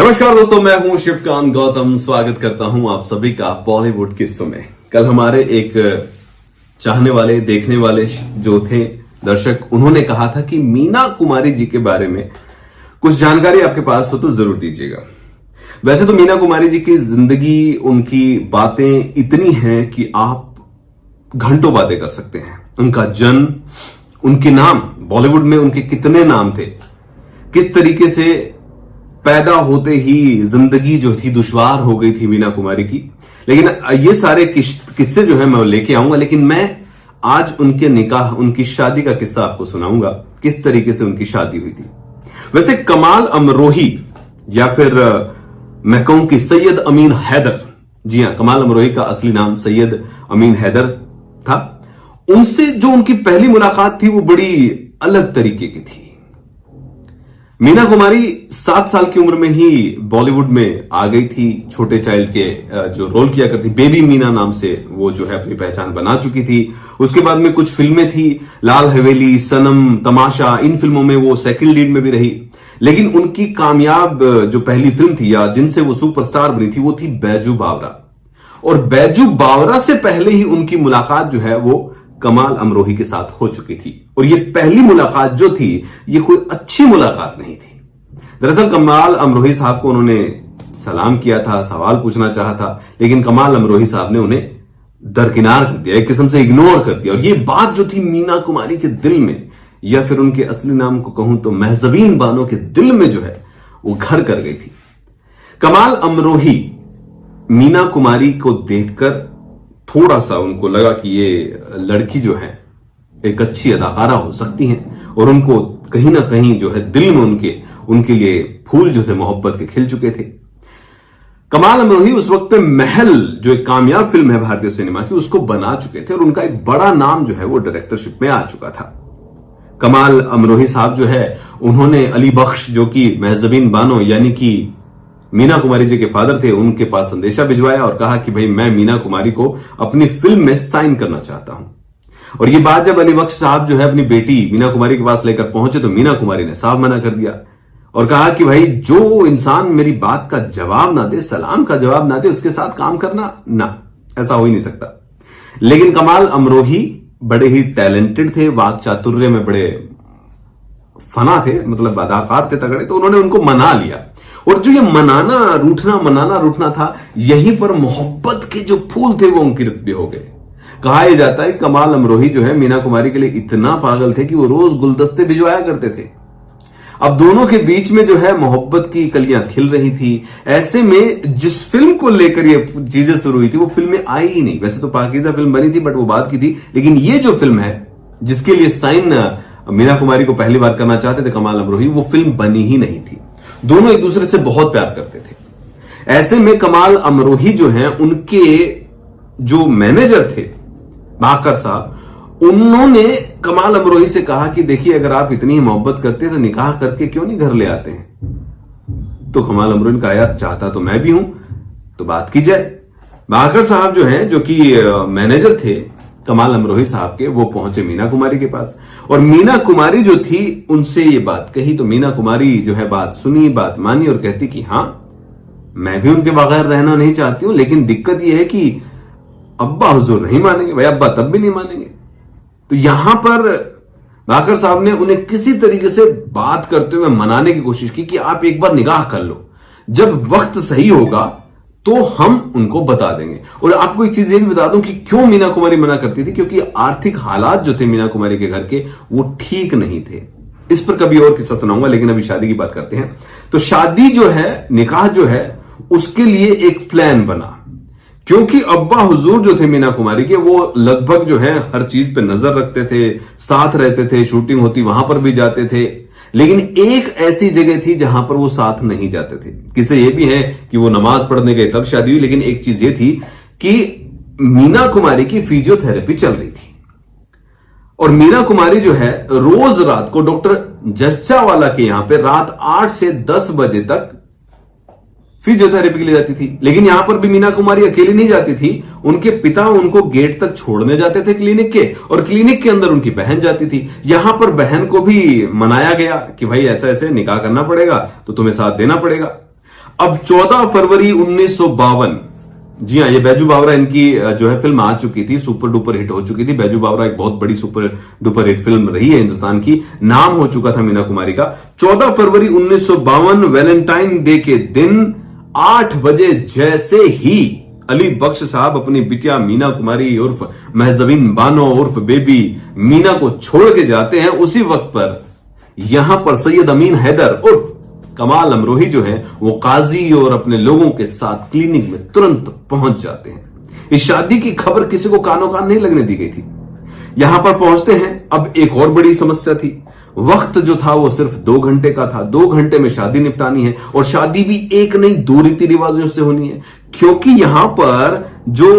नमस्कार दोस्तों, मैं हूं शिवकांत गौतम। स्वागत करता हूं आप सभी का बॉलीवुड किस्सों में। कल हमारे एक चाहने वाले, देखने वाले जो थे दर्शक, उन्होंने कहा था कि मीना कुमारी जी के बारे में कुछ जानकारी आपके पास हो तो जरूर दीजिएगा। वैसे तो मीना कुमारी जी की जिंदगी, उनकी बातें इतनी हैं कि आप घंटों बातें कर सकते हैं। उनका जन्म, उनके नाम, बॉलीवुड में उनके कितने नाम थे, किस तरीके से पैदा होते ही जिंदगी जो थी दुश्वार हो गई थी मीना कुमारी की। लेकिन ये सारे किस्से जो है मैं लेके आऊंगा, लेकिन मैं आज उनके निकाह, उनकी शादी का किस्सा आपको सुनाऊंगा, किस तरीके से उनकी शादी हुई थी। वैसे कमाल अमरोही, या फिर मैं कहूं कि सैयद अमीन हैदर, जी हां, कमाल अमरोही का असली नाम सैयद अमीन हैदर था। उनसे जो उनकी पहली मुलाकात थी वो बड़ी अलग तरीके की थी। मीना कुमारी 7 साल की उम्र में ही बॉलीवुड में आ गई थी। छोटे चाइल्ड के जो रोल किया करती, बेबी मीना नाम से वो जो है अपनी पहचान बना चुकी थी। उसके बाद में कुछ फिल्में थी, लाल हवेली, सनम, तमाशा, इन फिल्मों में वो सेकंड लीड में भी रही। लेकिन उनकी कामयाब जो पहली फिल्म थी, या जिनसे वो सुपरस्टार बनी थी, वो थी बैजू बावरा। और बैजू बावरा से पहले ही उनकी मुलाकात जो है वो कमाल अमरोही के साथ हो चुकी थी। और ये पहली मुलाकात जो थी, ये कोई अच्छी मुलाकात नहीं थी। दरअसल कमाल अमरोही साहब को उन्होंने सलाम किया था, सवाल पूछना चाहा था, लेकिन कमाल अमरोही साहब ने उन्हें दरकिनार कर दिया, एक किस्म से इग्नोर कर दिया। और ये बात जो थी मीना कुमारी के दिल में, या फिर उनके असली नाम को कहूं तो महजबीन बानो के दिल में जो है वो घर कर गई थी। कमाल अमरोही मीना कुमारी को देखकर थोड़ा सा उनको लगा कि ये लड़की जो है एक अच्छी अदाकारा हो सकती है, और उनको कहीं ना कहीं जो है दिल में उनके लिए फूल जो थे मोहब्बत के खिल चुके थे। कमाल अमरोही उस वक्त पे महल, जो एक कामयाब फिल्म है भारतीय सिनेमा की, उसको बना चुके थे, और उनका एक बड़ा नाम जो है वो डायरेक्टरशिप में आ चुका था। कमाल अमरोही साहब जो है, उन्होंने अली बख्श, जो कि महजबीन बानो यानी कि मीना कुमारी जी के फादर थे, उनके पास संदेशा भिजवाया और कहा कि भाई मैं मीना कुमारी को अपनी फिल्म में साइन करना चाहता हूं। और ये बात जब अली बख्श साहब जो है अपनी बेटी मीना कुमारी के पास लेकर पहुंचे, तो मीना कुमारी ने साफ मना कर दिया और कहा कि भाई जो इंसान मेरी बात का जवाब ना दे, सलाम का जवाब ना दे, उसके साथ काम करना ना, ऐसा हो ही नहीं सकता। लेकिन कमाल अमरोही बड़े ही टैलेंटेड थे, वाक चातुर्य में बड़े फना थे, मतलब अदाकार थे तगड़े, तो उन्होंने उनको मना लिया। और जो ये मनाना रूठना था, यहीं पर मोहब्बत के जो फूल थे वो अंकुरित भी हो गए। कहा यह जाता है कि कमाल अमरोही जो है मीना कुमारी के लिए इतना पागल थे कि वो रोज गुलदस्ते भिजवाया करते थे। अब दोनों के बीच में जो है मोहब्बत की कलियां खिल रही थी। ऐसे में जिस फिल्म को लेकर ये चीजें शुरू हुई थी, वो फिल्म में आई ही नहीं। वैसे तो पाकीज़ा फिल्म बनी थी, बट वो बात की थी। लेकिन ये जो फिल्म है जिसके लिए साइन मीना कुमारी को पहली बार करना चाहते थे कमाल अमरोही, वो फिल्म बनी ही नहीं थी। दोनों एक दूसरे से बहुत प्यार करते थे। ऐसे में कमाल अमरोही जो हैं, उनके जो मैनेजर थे भाकर साहब, उन्होंने कमाल अमरोही से कहा कि देखिए, अगर आप इतनी मोहब्बत करते हैं तो निकाह करके क्यों नहीं घर ले आते हैं। तो कमाल अमरोही ने कहा यार, चाहता तो मैं भी हूं, तो बात की जाए। भाकर साहब जो हैं, जो कि मैनेजर थे कमाल अमरोही साहब के, वो पहुंचे मीना कुमारी के पास। और मीना कुमारी जो थी, उनसे ये बात कही, तो मीना कुमारी जो है बात सुनी, बात मानी और कहती कि हां, मैं भी उनके बगैर रहना नहीं चाहती हूं, लेकिन दिक्कत यह है कि अब्बा हुजूर नहीं मानेंगे। भाई अब्बा तब भी नहीं मानेंगे। तो यहां पर भाकर साहब ने उन्हें किसी तरीके से बात करते हुए मनाने की कोशिश की कि आप एक बार निगाह कर लो, जब वक्त सही होगा तो हम उनको बता देंगे। और आपको एक चीज ये भी बता दूं कि क्यों मीना कुमारी मना करती थी, क्योंकि आर्थिक हालात जो थे मीना कुमारी के घर के, वो ठीक नहीं थे। इस पर कभी और किस्सा सुनाऊंगा, लेकिन अभी शादी की बात करते हैं। तो शादी जो है, निकाह जो है, उसके लिए एक प्लान बना, क्योंकि अब्बा हुजूर जो थे मीना कुमारी के, वो लगभग जो है हर चीज पे नजर रखते थे, साथ रहते थे, शूटिंग होती वहां पर भी जाते थे। लेकिन एक ऐसी जगह थी जहां पर वो साथ नहीं जाते थे। किसे ये भी है कि वो नमाज पढ़ने गए तब शादी हुई, लेकिन एक चीज ये थी कि मीना कुमारी की फिजियोथेरेपी चल रही थी। और मीना कुमारी जो है रोज रात को डॉक्टर जस्सावाला के यहां पे रात 8 से 10 बजे तक फिजियोथेरेपी के लिए जाती थी। लेकिन यहां पर भी मीना कुमारी अकेली नहीं जाती थी, उनके पिता उनको गेट तक छोड़ने जाते थे क्लिनिक के, और क्लिनिक के अंदर उनकी बहन जाती थी। यहां पर बहन को भी मनाया गया कि भाई ऐसा ऐसे निकाह करना पड़ेगा, तो तुम्हें साथ देना पड़ेगा। अब 14 फरवरी 1952, जी हां, ये बैजू बावरा इनकी जो है फिल्म आ चुकी थी, सुपर डुपर हिट हो चुकी थी। बैजू बावरा एक बहुत बड़ी सुपर डुपर हिट फिल्म रही है हिंदुस्तान की, नाम हो चुका था मीना कुमारी का। 14 फरवरी 1952 वैलेंटाइन डे के दिन 8 बजे जैसे ही अली बख्श साहब अपनी बिटिया मीना कुमारी उर्फ महजबीन बानो उर्फ बेबी मीना को छोड़ के जाते हैं, उसी वक्त पर यहां पर सैयद अमीन हैदर उर्फ कमाल अमरोही जो है वो काजी और अपने लोगों के साथ क्लिनिक में तुरंत पहुंच जाते हैं। इस शादी की खबर किसी को कानों कान नहीं लगने दी गई थी। यहां पर पहुंचते हैं, अब एक और बड़ी समस्या थी। वक्त जो था वो सिर्फ 2 घंटे का था। 2 घंटे में शादी निपटानी है, और शादी भी एक नहीं 2 रीति रिवाजों से होनी है, क्योंकि यहां पर जो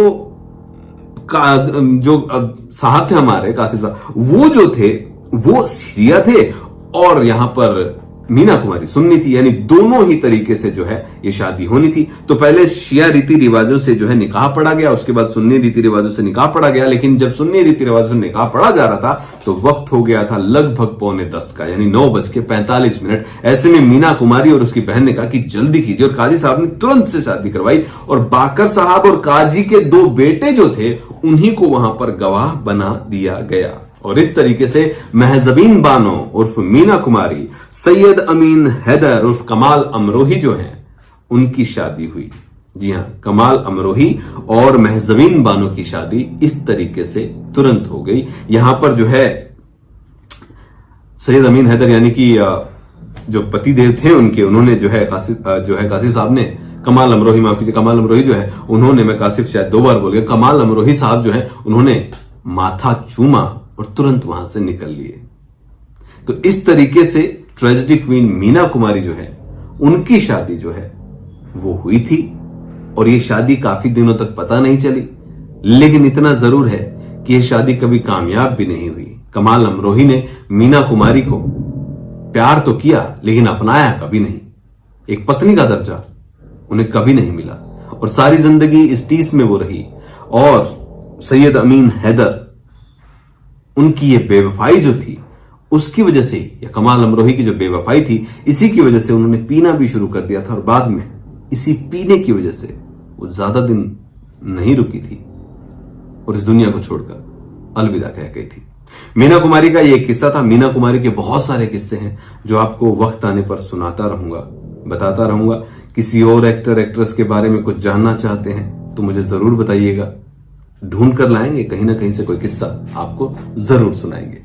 साहब थे हमारे कासिफ साहब, वो जो थे वो शिया थे और यहां पर मीना कुमारी सुन्नी थी, यानी दोनों ही तरीके से जो है ये शादी होनी थी। तो पहले शिया रीति रिवाजों से जो है निकाह पड़ा गया, उसके बाद सुन्नी रीति रिवाजों से निकाह पड़ा गया। लेकिन जब सुन्नी रीति रिवाजों से निकाह पड़ा जा रहा था तो वक्त हो गया था लगभग 9:45 का, यानी 9:45। ऐसे में मीना कुमारी और उसकी बहन ने कहा कि जल्दी कीजिए, और काजी साहब ने तुरंत से शादी करवाई, और बाकर साहब और काजी के 2 बेटे जो थे उन्हीं को वहां पर गवाह बना दिया गया। और इस तरीके से महजबीन बानो उर्फ मीना कुमारी, सैयद अमीन हैदर उर्फ कमाल अमरोही जो हैं उनकी शादी हुई। जी हां, कमाल अमरोही और महजबीन बानो की शादी इस तरीके से तुरंत हो गई। यहां पर जो है सैयद अमीन हैदर यानी कि जो पतिदेव थे उनके, उन्होंने जो है कासिफ साहब ने कमाल अमरोही, माफ कीजिए, कमाल अमरोही जो है उन्होंने, मैं कासिफ शायद 2 बार बोल गया, कमाल अमरोही साहब जो है उन्होंने माथा चूमा और तुरंत वहां से निकल लिए। तो इस तरीके से ट्रेजेडी क्वीन मीना कुमारी जो है उनकी शादी जो है वो हुई थी, और ये शादी काफी दिनों तक पता नहीं चली। लेकिन इतना जरूर है कि यह शादी कभी कामयाब भी नहीं हुई। कमाल अमरोही ने मीना कुमारी को प्यार तो किया लेकिन अपनाया कभी नहीं। एक पत्नी का दर्जा उन्हें कभी नहीं मिला, और सारी जिंदगी इस टीस में वो रही। और सैयद अमीन हैदर, उनकी ये बेवफाई जो थी उसकी वजह से, या कमाल अमरोही की जो बेवफाई थी, इसी की वजह से उन्होंने पीना भी शुरू कर दिया था, और बाद में इसी पीने की वजह से वो ज्यादा दिन नहीं रुकी थी और इस दुनिया को छोड़कर अलविदा कह गई थी। मीना कुमारी का ये एक किस्सा था। मीना कुमारी के बहुत सारे किस्से हैं जो आपको वक्त आने पर सुनाता रहूंगा, बताता रहूंगा। किसी और एक्टर एक्ट्रेस के बारे में कुछ जानना चाहते हैं तो मुझे जरूर बताइएगा, ढूंढ कर लाएंगे, कहीं ना कहीं से कोई किस्सा आपको जरूर सुनाएंगे।